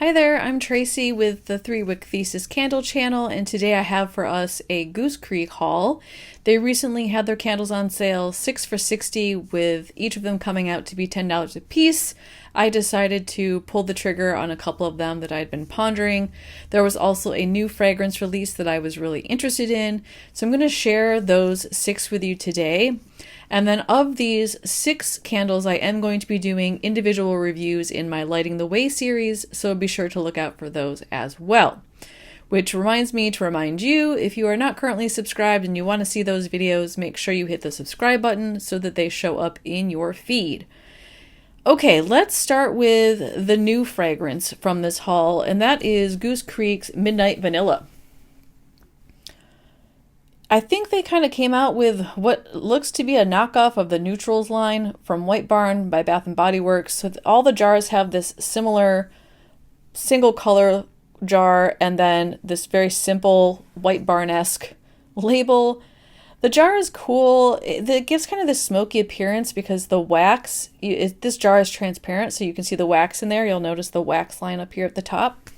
Hi there, I'm Tracy with the 3-Wick Thesis candle channel, and today I have for us a Goose Creek haul. They recently had their candles on sale 6 for $60, with each of them coming out to be $10 a piece. I decided to pull the trigger on a couple of them that I'd been pondering. There was also a new fragrance release that I was really interested in, so I'm going to share those 6 with you today. And then of these 6 candles, I am going to be doing individual reviews in my Lighting the Way series, so be sure to look out for those as well. Which reminds me to remind you, if you are not currently subscribed and you want to see those videos, make sure you hit the subscribe button so that they show up in your feed. Okay, let's start with the new fragrance from this haul, and that is Goose Creek's Midnight Vanilla. I think they kind of came out with what looks to be a knockoff of the Neutrals line from White Barn by Bath & Body Works. So all the jars have this similar single color jar and then this very simple White Barn-esque label. The jar is cool. It gives kind of this smoky appearance because the wax, this jar is transparent, so you can see the wax in there. You'll notice the wax line up here at the top.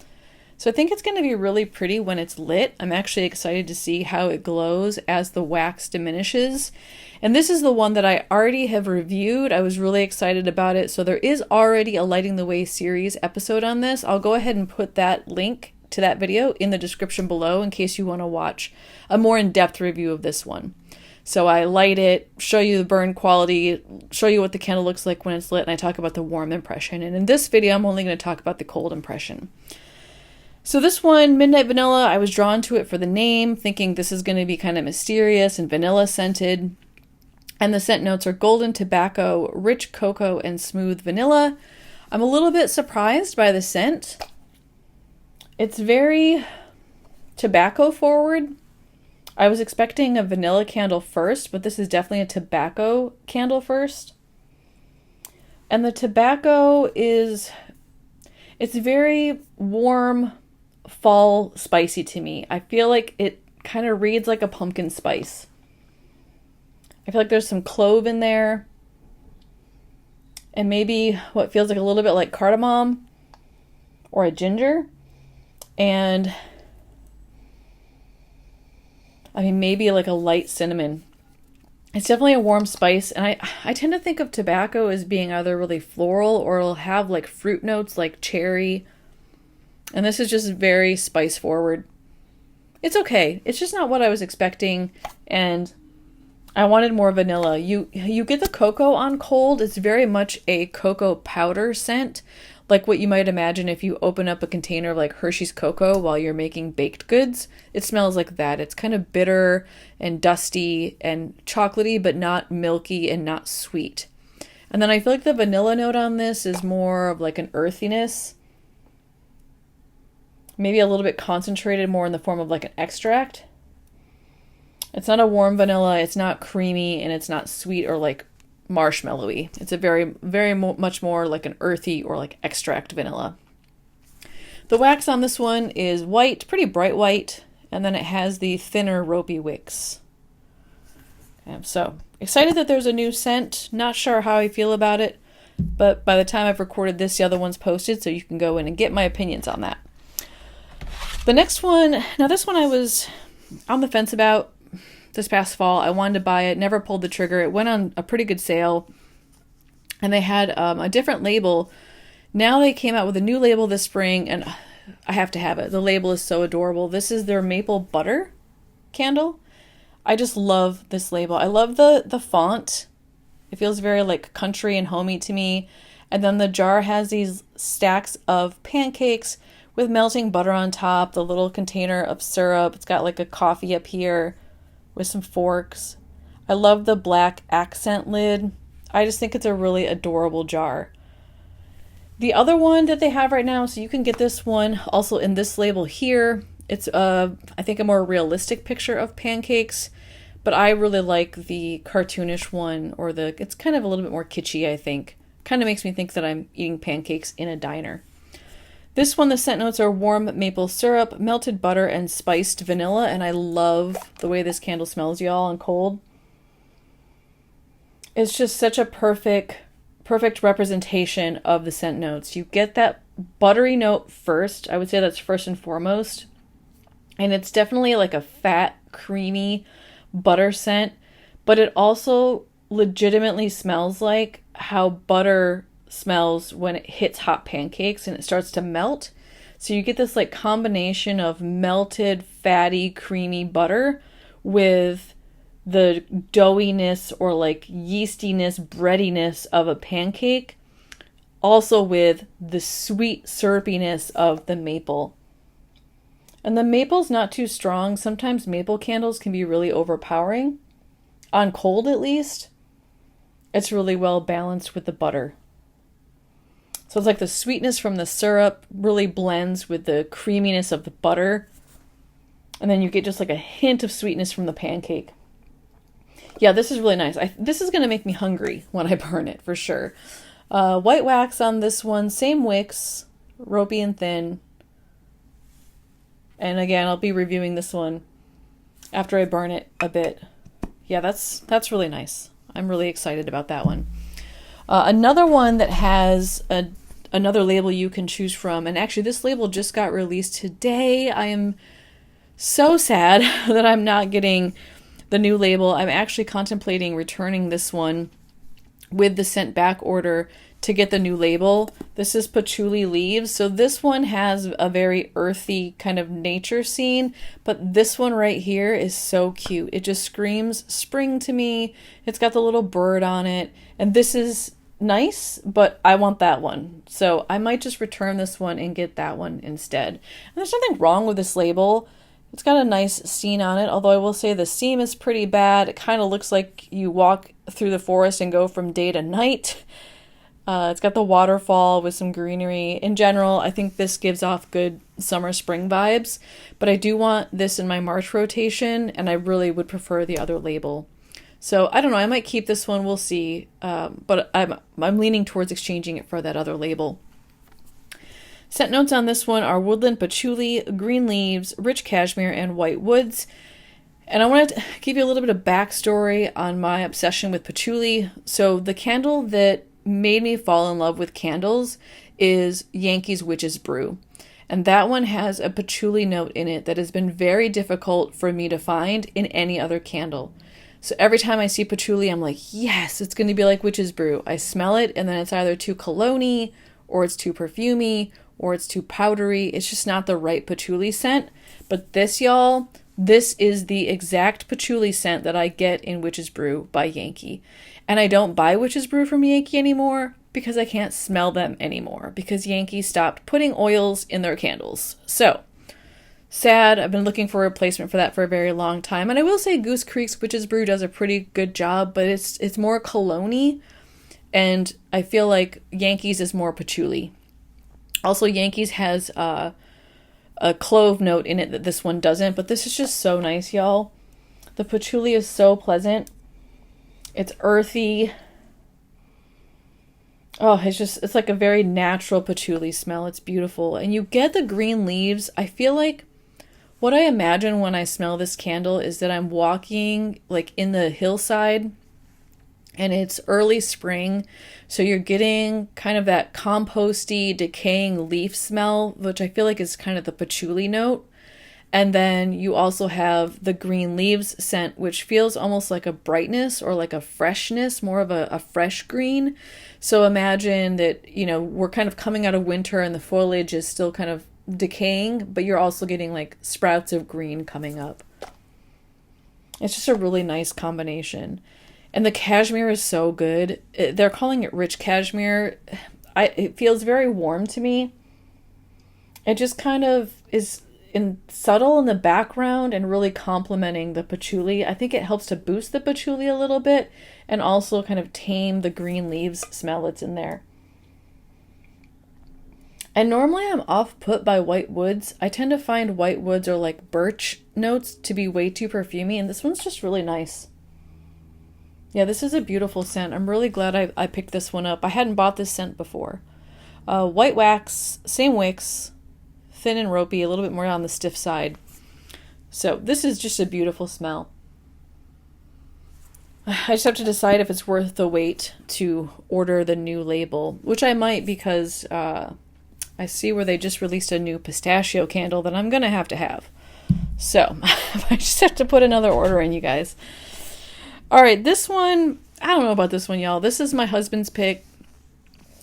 So I think it's going to be really pretty when it's lit. I'm actually excited to see how it glows as the wax diminishes. And this is the one that I already have reviewed. I was really excited about it. So there is already a Lighting the Way series episode on this. I'll go ahead and put that link to that video in the description below in case you want to watch a more in-depth review of this one. So I light it, show you the burn quality, show you what the candle looks like when it's lit, and I talk about the warm impression. And in this video, I'm only going to talk about the cold impression. So this one, Midnight Vanilla, I was drawn to it for the name, thinking this is going to be kind of mysterious and vanilla scented. And the scent notes are golden tobacco, rich cocoa, and smooth vanilla. I'm a little bit surprised by the scent. It's very tobacco forward. I was expecting a vanilla candle first, but this is definitely a tobacco candle first. And the tobacco it's very warm, fall spicy to me. I feel like it kind of reads like a pumpkin spice. I feel like there's some clove in there. And maybe what feels like a little bit like cardamom or a ginger. And I mean, maybe like a light cinnamon. It's definitely a warm spice, and I tend to think of tobacco as being either really floral or it'll have like fruit notes like cherry. And this is just very spice forward. It's okay. It's just not what I was expecting, and I wanted more vanilla. You get the cocoa on cold. It's very much a cocoa powder scent, like what you might imagine if you open up a container of like Hershey's cocoa while you're making baked goods. It smells like that. It's kind of bitter and dusty and chocolatey, but not milky and not sweet. And then I feel like the vanilla note on this is more of like an earthiness. Maybe a little bit concentrated, more in the form of like an extract. It's not a warm vanilla, it's not creamy, and it's not sweet or like marshmallowy. It's a very much more like an earthy or like extract vanilla. The wax on this one is white, pretty bright white, and then it has the thinner ropey wicks. Okay, so excited that there's a new scent. Not sure how I feel about it, but by the time I've recorded this, the other one's posted, so you can go in and get my opinions on that. The next one, now this one I was on the fence about this past fall. I wanted to buy it, never pulled the trigger. It went on a pretty good sale, and they had a different label. Now they came out with a new label this spring, and I have to have it. The label is so adorable. This is their maple butter candle. I just love this label. I love the font. It feels very like country and homey to me. And then the jar has these stacks of pancakes with melting butter on top, the little container of syrup. It's got like a coffee up here with some forks. I love the black accent lid. I just think it's a really adorable jar. The other one that they have right now, so you can get this one also in this label here. It's I think a more realistic picture of pancakes, but I really like the cartoonish one, or it's kind of a little bit more kitschy, I think. Kind of makes me think that I'm eating pancakes in a diner. This one, the scent notes are warm maple syrup, melted butter, and spiced vanilla, and I love the way this candle smells, y'all, on cold. It's just such a perfect representation of the scent notes. You get that buttery note first. I would say that's first and foremost. And it's definitely like a fat, creamy butter scent, but it also legitimately smells like how butter smells when it hits hot pancakes and it starts to melt. So you get this like combination of melted, fatty, creamy butter with the doughiness or like yeastiness, breadiness of a pancake, also with the sweet syrupiness of the maple. And the maple's not too strong. Sometimes maple candles can be really overpowering. On cold, at least, it's really well balanced with the butter. So it's like the sweetness from the syrup really blends with the creaminess of the butter. And then you get just like a hint of sweetness from the pancake. Yeah, this is really nice. This is going to make me hungry when I burn it, for sure. White wax on this one. Same wicks, ropey and thin. And again, I'll be reviewing this one after I burn it a bit. Yeah, that's really nice. I'm really excited about that one. Another one that has another label you can choose from, and actually this label just got released today. I am so sad that I'm not getting the new label. I'm actually contemplating returning this one with the sent back order to get the new label. This is Patchouli Leaves. So this one has a very earthy kind of nature scene, but this one right here is so cute. It just screams spring to me. It's got the little bird on it, and this is nice, but I want that one. So I might just return this one and get that one instead. And there's nothing wrong with this label. It's got a nice scene on it, although I will say the seam is pretty bad. It kind of looks like you walk through the forest and go from day to night. It's got the waterfall with some greenery. In general, I think this gives off good summer spring vibes, but I do want this in my March rotation, and I really would prefer the other label. So I don't know, I might keep this one, we'll see, but I'm leaning towards exchanging it for that other label. Scent notes on this one are woodland patchouli, green leaves, rich cashmere, and white woods. And I want to give you a little bit of backstory on my obsession with patchouli. So the candle that made me fall in love with candles is Yankee's Witch's Brew. And that one has a patchouli note in it that has been very difficult for me to find in any other candle. So every time I see patchouli, I'm like, yes, it's going to be like Witch's Brew. I smell it, and then it's either too cologne-y, or it's too perfumey, or it's too powdery. It's just not the right patchouli scent. But this, y'all, this is the exact patchouli scent that I get in Witch's Brew by Yankee. And I don't buy Witch's Brew from Yankee anymore because I can't smell them anymore, because Yankee stopped putting oils in their candles. So, sad. I've been looking for a replacement for that for a very long time. And I will say Goose Creek's Witch's Brew does a pretty good job, but it's more cologne-y, and I feel like Yankee's is more patchouli. Also, Yankee's has a clove note in it that this one doesn't, but this is just so nice, y'all. The patchouli is so pleasant. It's earthy. Oh, it's like a very natural patchouli smell. It's beautiful. And you get the green leaves. I feel like what I imagine when I smell this candle is that I'm walking like in the hillside, and it's early spring, so you're getting kind of that composty, decaying leaf smell, which I feel like is kind of the patchouli note. And then you also have the green leaves scent, which feels almost like a brightness or like a freshness, more of a fresh green. So imagine that, we're kind of coming out of winter and the foliage is still kind of decaying, but you're also getting like sprouts of green coming up. It's just a really nice combination. And the cashmere is so good. They're calling it rich cashmere. It feels very warm to me. It just kind of is subtle in the background and really complementing the patchouli. I think it helps to boost the patchouli a little bit and also kind of tame the green leaves smell that's in there. And normally I'm off-put by white woods. I tend to find white woods or like birch notes to be way too perfumey, and this one's just really nice. Yeah, this is a beautiful scent. I'm really glad I picked this one up. I hadn't bought this scent before. White wax, same wicks, thin and ropey, a little bit more on the stiff side. So this is just a beautiful smell. I just have to decide if it's worth the wait to order the new label, which I might, because I see where they just released a new pistachio candle that I'm going to have. So I just have to put another order in, you guys. All right, this one, I don't know about this one, y'all. This is my husband's pick.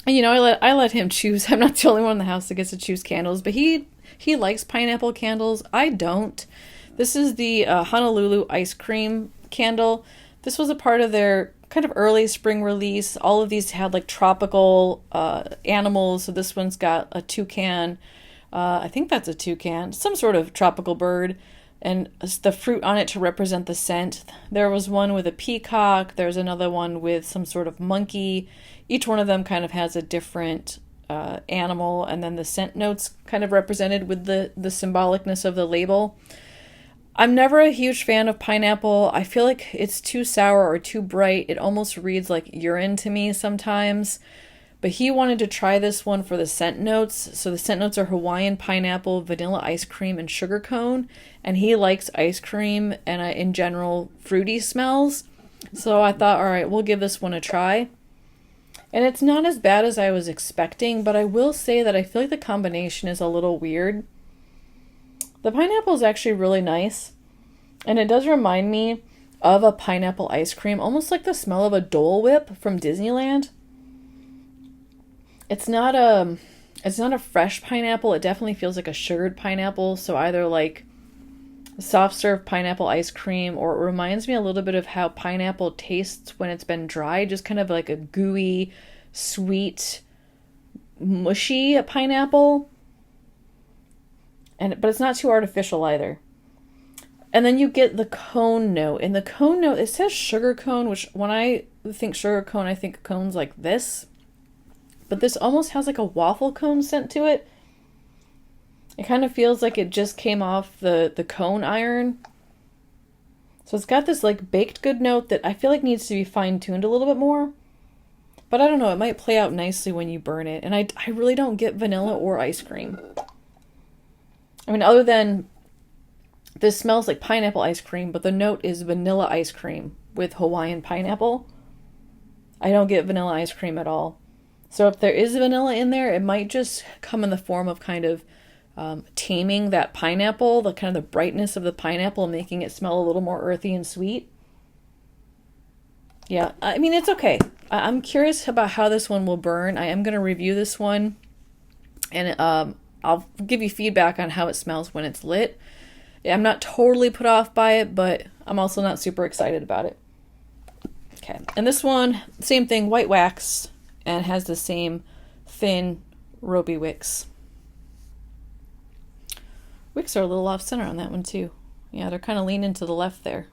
And, I let him choose. I'm not the only one in the house that gets to choose candles, but he likes pineapple candles. I don't. This is the Honolulu ice cream candle. This was a part of their kind of early spring release. All of these had like tropical animals. So this one's got a toucan. I think that's a toucan, some sort of tropical bird, and the fruit on it to represent the scent. There was one with a peacock. There's another one with some sort of monkey. Each one of them kind of has a different animal, and then the scent notes kind of represented with the symbolicness of the label. I'm never a huge fan of pineapple. I feel like it's too sour or too bright. It almost reads like urine to me sometimes. But he wanted to try this one for the scent notes. So the scent notes are Hawaiian pineapple, vanilla ice cream, and sugar cone. And he likes ice cream and in general fruity smells. So I thought, all right, we'll give this one a try. And it's not as bad as I was expecting, but I will say that I feel like the combination is a little weird. The pineapple is actually really nice, and it does remind me of a pineapple ice cream, almost like the smell of a Dole Whip from Disneyland. It's not a fresh pineapple. It definitely feels like a sugared pineapple, so either like soft serve pineapple ice cream, or it reminds me a little bit of how pineapple tastes when it's been dried, just kind of like a gooey, sweet, mushy pineapple. But it's not too artificial either. And then you get the cone note. And the cone note, it says sugar cone, which when I think sugar cone, I think cones like this. But this almost has like a waffle cone scent to it. It kind of feels like it just came off the cone iron. So it's got this like baked good note that I feel like needs to be fine-tuned a little bit more. But I don't know, it might play out nicely when you burn it. And I really don't get vanilla or ice cream. I mean, other than this smells like pineapple ice cream, but the note is vanilla ice cream with Hawaiian pineapple. I don't get vanilla ice cream at all. So if there is vanilla in there, it might just come in the form of kind of taming that pineapple, the kind of the brightness of the pineapple, making it smell a little more earthy and sweet. Yeah, I mean, it's okay. I'm curious about how this one will burn. I am going to review this one, and I'll give you feedback on how it smells when it's lit. I'm not totally put off by it, but I'm also not super excited about it. Okay, and this one, same thing, white wax, and has the same thin, ropey wicks. Wicks are a little off center on that one too. Yeah, they're kind of leaning to the left there.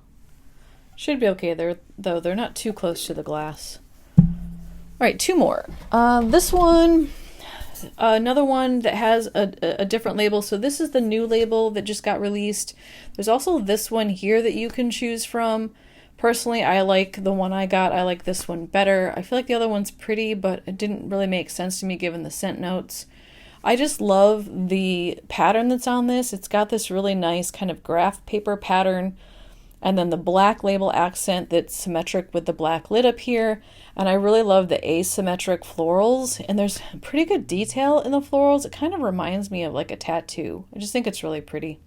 Should be okay there, though. They're not too close to the glass. All right, two more. This one... another one that has a different label. So this is the new label that just got released. There's also this one here that you can choose from. Personally, I like the one I got. I like this one better. I feel like the other one's pretty, but it didn't really make sense to me given the scent notes. I just love the pattern that's on this. It's got this really nice kind of graph paper pattern, and then the black label accent that's symmetric with the black lid up here. And I really love the asymmetric florals, and there's pretty good detail in the florals. It kind of reminds me of like a tattoo. I just think it's really pretty.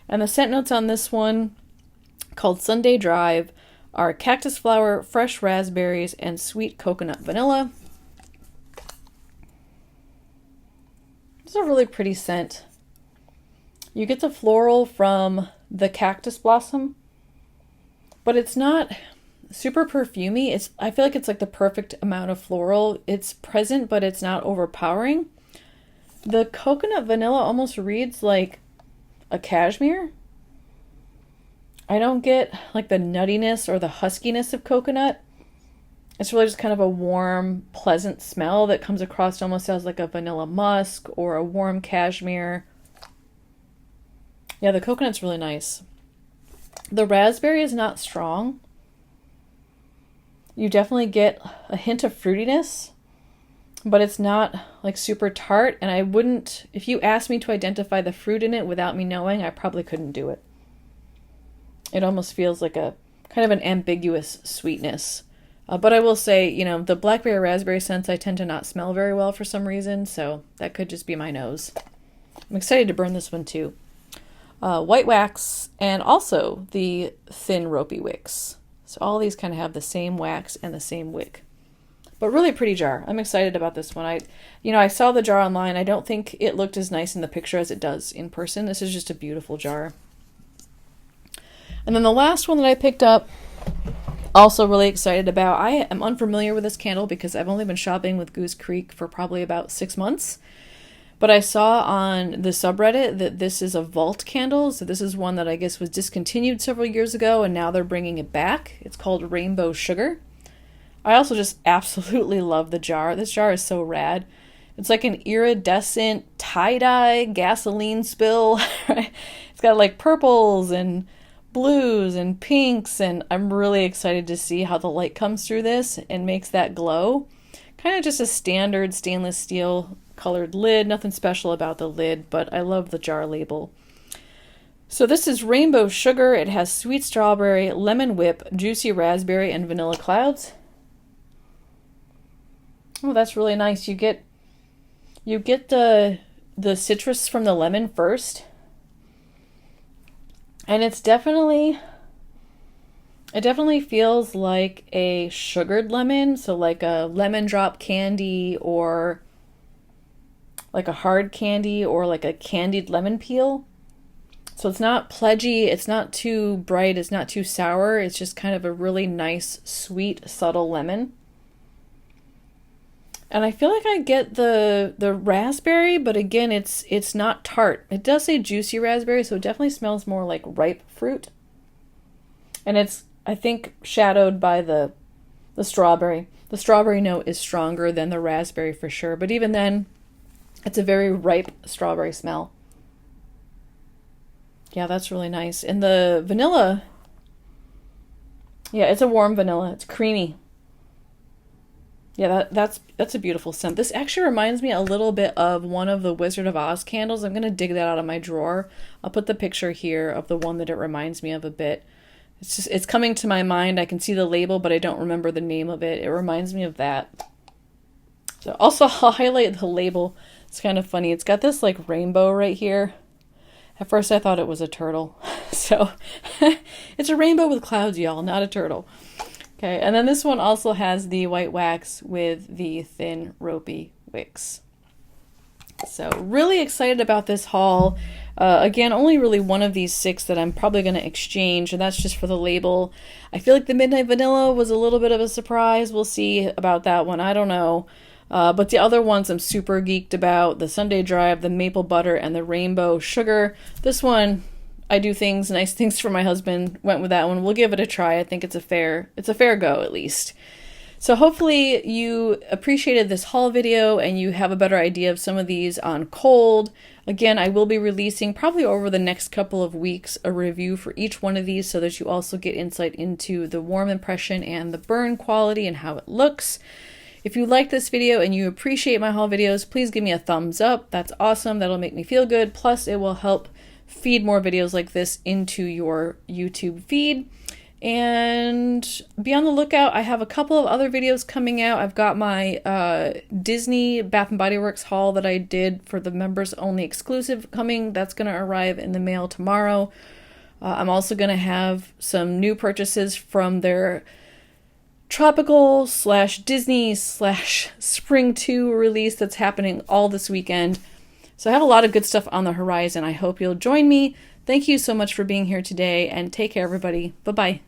And the scent notes on this one, called Sunday Drive, are cactus flower, fresh raspberries, and sweet coconut vanilla. It's a really pretty scent. You get the floral from the cactus blossom, but it's not super perfumey. I feel like it's like the perfect amount of floral. It's present, but it's not overpowering. The coconut vanilla almost reads like a cashmere. I don't get like the nuttiness or the huskiness of coconut. It's really just kind of a warm, pleasant smell that comes across almost as like a vanilla musk or a warm cashmere. Yeah, the coconut's really nice. The raspberry is not strong. You definitely get a hint of fruitiness, but it's not like super tart. And I wouldn't, if you asked me to identify the fruit in it without me knowing, I probably couldn't do it. It almost feels like a kind of an ambiguous sweetness. But I will say, you know, the blackberry raspberry scents I tend to not smell very well for some reason, so that could just be my nose. I'm excited to burn this one too. White wax and also the thin ropey wicks. So all these kind of have the same wax and the same wick. But really pretty jar. I'm excited about this one. I saw the jar online. I don't think it looked as nice in the picture as it does in person. This is just a beautiful jar. And then the last one that I picked up, also really excited about. I am unfamiliar with this candle because I've only been shopping with Goose Creek for probably about 6 months. But I saw on the subreddit that this is a vault candle. So this is one that I guess was discontinued several years ago and now they're bringing it back. It's called Rainbow Sugar. I also just absolutely love the jar. This jar is so rad. It's like an iridescent tie-dye gasoline spill. It's got like purples and blues and pinks, and I'm really excited to see how the light comes through this and makes that glow. Kind of just a standard stainless steel colored lid, nothing special about the lid, but I love the jar label. So this is Rainbow Sugar. It has sweet strawberry, lemon whip, juicy raspberry, and vanilla clouds. Oh, that's really nice. You get the citrus from the lemon first. And it definitely feels like a sugared lemon, so like a lemon drop candy or like a hard candy or like a candied lemon peel. So it's not pledgy, it's not too bright, it's not too sour, it's just kind of a really nice, sweet, subtle lemon. And I feel like I get the raspberry, but again, it's not tart. It does say juicy raspberry, so it definitely smells more like ripe fruit. And it's, I think, shadowed by the strawberry. The strawberry note is stronger than the raspberry for sure, but even then, it's a very ripe strawberry smell. Yeah, that's really nice. And the vanilla, yeah, it's a warm vanilla. It's creamy. Yeah, that's a beautiful scent. This actually reminds me a little bit of one of the Wizard of Oz candles. I'm going to dig that out of my drawer. I'll put the picture here of the one that it reminds me of a bit. It's coming to my mind. I can see the label, but I don't remember the name of it. It reminds me of that. So also I'll highlight the label. It's kind of funny. It's got this like rainbow right here. At first I thought it was a turtle. So it's a rainbow with clouds, y'all, not a turtle. Okay, and then this one also has the white wax with the thin ropey wicks. So really excited about this haul. Again, only really one of these 6 that I'm probably going to exchange, and that's just for the label. I feel like the Midnight Vanilla was a little bit of a surprise. We'll see about that one. I don't know. But the other ones I'm super geeked about. The Sunday Drive, the Maple Butter, and the Rainbow Sugar. This one, I do nice things for my husband. Went with that one. We'll give it a try. I think it's a fair go at least. So hopefully you appreciated this haul video and you have a better idea of some of these on cold. Again, I will be releasing probably over the next couple of weeks a review for each one of these so that you also get insight into the warm impression and the burn quality and how it looks. If you like this video and you appreciate my haul videos, please give me a thumbs up. That's awesome. That'll make me feel good. Plus, it will help feed more videos like this into your YouTube feed. And be on the lookout. I have a couple of other videos coming out. I've got my Disney Bath & Body Works haul that I did for the members only exclusive coming. That's going to arrive in the mail tomorrow. I'm also going to have some new purchases from their tropical / Disney / Spring 2 release that's happening all this weekend. So I have a lot of good stuff on the horizon. I hope you'll join me. Thank you so much for being here today, and take care, everybody. Bye-bye.